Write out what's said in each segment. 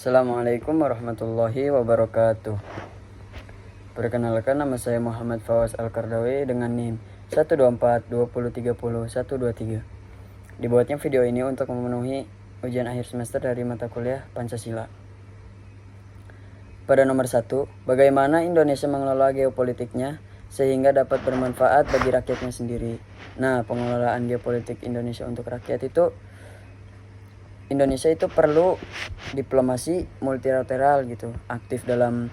Assalamualaikum warahmatullahi wabarakatuh. Perkenalkan, nama saya Muhammad Fawaz Al-Kardawi dengan NIM 1242030 123. Dibuatnya video ini untuk memenuhi ujian akhir semester dari mata kuliah Pancasila. Pada nomor 1, bagaimana Indonesia mengelola geopolitiknya sehingga dapat bermanfaat bagi rakyatnya sendiri. Nah, pengelolaan geopolitik Indonesia untuk rakyat itu, Indonesia itu perlu diplomasi multilateral gitu, aktif dalam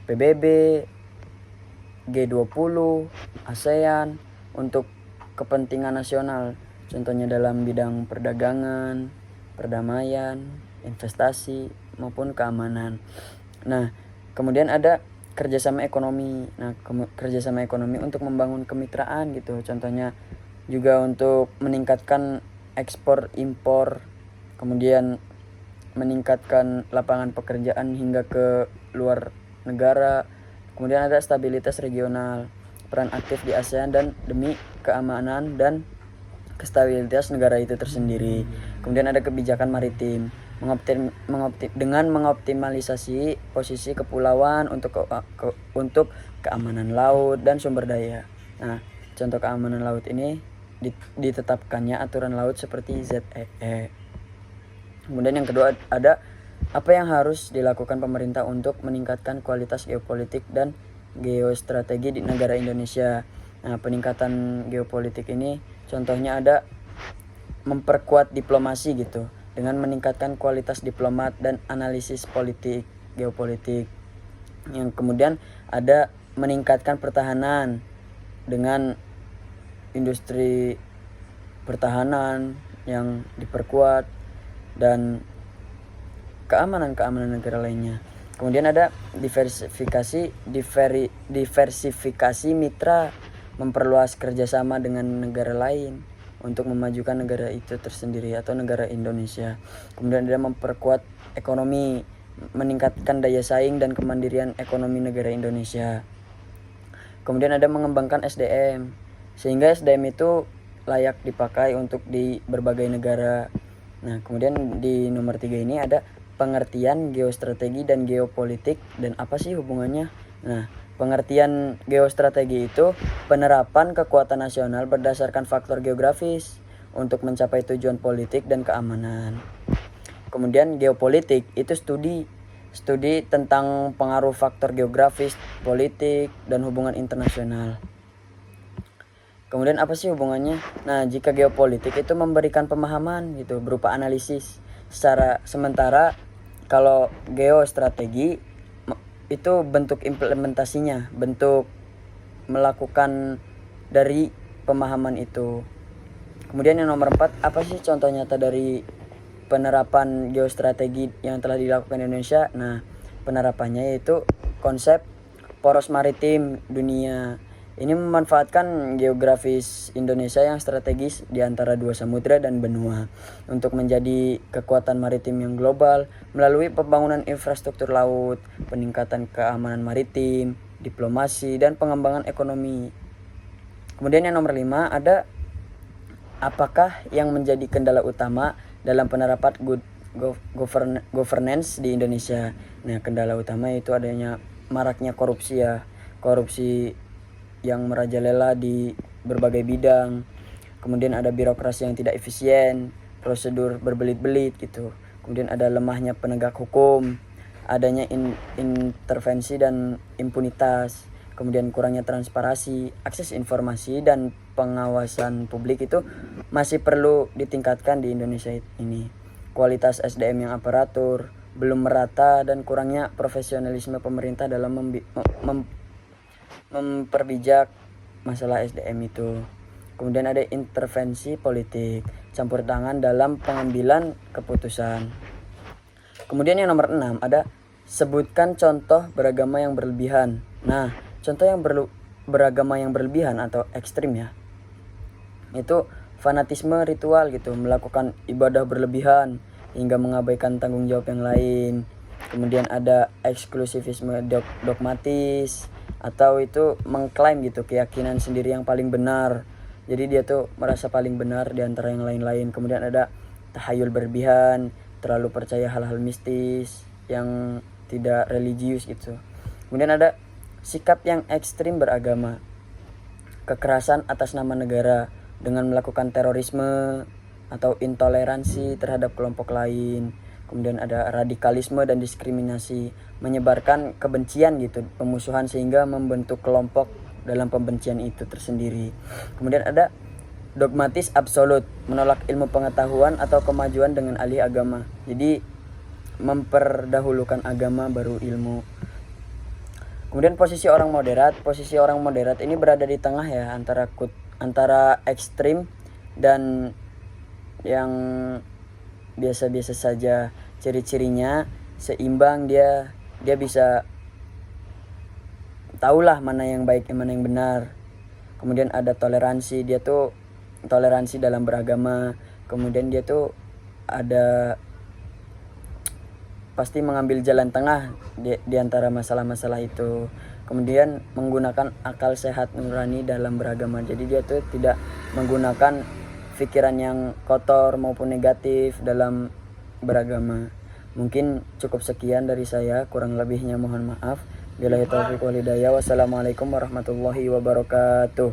PBB, G20, ASEAN untuk kepentingan nasional. Contohnya dalam bidang perdagangan, perdamaian, investasi maupun keamanan. Nah, kemudian ada kerjasama ekonomi. Nah, kerjasama ekonomi untuk membangun kemitraan gitu. Contohnya juga untuk meningkatkan ekspor impor, kemudian meningkatkan lapangan pekerjaan hingga ke luar negara. Kemudian ada stabilitas regional, peran aktif di ASEAN dan demi keamanan dan kestabilitas negara itu tersendiri. Kemudian ada kebijakan maritim, dengan mengoptimalisasi posisi kepulauan untuk keamanan laut dan sumber daya. Nah, contoh keamanan laut ini ditetapkannya aturan laut seperti ZEE. Kemudian yang kedua ada apa yang harus dilakukan pemerintah untuk meningkatkan kualitas geopolitik dan geostrategi di negara Indonesia. Nah, peningkatan geopolitik ini contohnya ada memperkuat diplomasi gitu, dengan meningkatkan kualitas diplomat dan analisis politik geopolitik. Yang kemudian ada meningkatkan pertahanan dengan industri pertahanan yang diperkuat dan keamanan negara lainnya. Kemudian ada diversifikasi mitra, memperluas kerjasama dengan negara lain untuk memajukan negara itu tersendiri atau negara Indonesia. Kemudian ada memperkuat ekonomi, meningkatkan daya saing dan kemandirian ekonomi negara Indonesia. Kemudian ada mengembangkan SDM, sehingga SDM itu layak dipakai untuk di berbagai negara. Nah, kemudian di nomor 3 ini ada pengertian geostrategi dan geopolitik, dan apa sih hubungannya? Nah, pengertian geostrategi itu penerapan kekuatan nasional berdasarkan faktor geografis untuk mencapai tujuan politik dan keamanan. Kemudian geopolitik itu studi tentang pengaruh faktor geografis, politik, dan hubungan internasional. Kemudian apa sih hubungannya? Nah, jika geopolitik itu memberikan pemahaman gitu berupa analisis sementara kalau geostrategi itu bentuk implementasinya, bentuk melakukan dari pemahaman itu. Kemudian yang nomor 4, apa sih contoh nyata dari penerapan geostrategi yang telah dilakukan di Indonesia? Nah, penerapannya yaitu konsep poros maritim dunia. Ini memanfaatkan geografis Indonesia yang strategis di antara dua samudra dan benua untuk menjadi kekuatan maritim yang global melalui pembangunan infrastruktur laut, peningkatan keamanan maritim, diplomasi, dan pengembangan ekonomi. Kemudian yang nomor 5 ada apakah yang menjadi kendala utama dalam penerapan good governance di Indonesia. Nah, kendala utama itu adanya maraknya korupsi ya. Korupsi yang merajalela di berbagai bidang. Kemudian ada birokrasi yang tidak efisien, prosedur berbelit-belit gitu. Kemudian ada lemahnya penegak hukum, adanya intervensi dan impunitas. Kemudian kurangnya transparansi, akses informasi dan pengawasan publik itu masih perlu ditingkatkan di Indonesia ini. Kualitas SDM yang aparatur belum merata dan kurangnya profesionalisme pemerintah dalam memperbijak masalah SDM itu. Kemudian ada intervensi politik, campur tangan dalam pengambilan keputusan. Kemudian yang nomor 6 ada sebutkan contoh beragama yang berlebihan. Nah, contoh yang beragama yang berlebihan atau ekstrim ya, itu fanatisme ritual gitu, melakukan ibadah berlebihan hingga mengabaikan tanggung jawab yang lain. Kemudian ada eksklusivisme dogmatis, atau itu mengklaim gitu keyakinan sendiri yang paling benar. Jadi dia tuh merasa paling benar di antara yang lain-lain. Kemudian ada tahayul berlebihan, terlalu percaya hal-hal mistis. yang tidak religius gitu. Kemudian ada sikap yang ekstrim beragama, kekerasan atas nama negara dengan melakukan terorisme atau intoleransi terhadap kelompok lain. Kemudian ada radikalisme dan diskriminasi, menyebarkan kebencian gitu, pemusuhan sehingga membentuk kelompok dalam pembencian itu tersendiri. Kemudian ada dogmatis absolut, menolak ilmu pengetahuan atau kemajuan dengan alih agama. Jadi memperdahulukan agama baru ilmu. Kemudian posisi orang moderat ini berada di tengah ya, antara ekstrim dan yang biasa-biasa saja. Ciri-cirinya seimbang, dia bisa tahulah mana yang baik mana yang benar. Kemudian ada toleransi, dia tuh toleransi dalam beragama. Kemudian dia tuh ada pasti mengambil jalan tengah di antara masalah-masalah itu. Kemudian menggunakan akal sehat nurani dalam beragama. Jadi dia tuh tidak menggunakan pikiran yang kotor maupun negatif dalam beragama. Mungkin cukup sekian dari saya, kurang lebihnya mohon maaf. Billahi taufiq wal hidayah. Wassalamualaikum warahmatullahi wabarakatuh.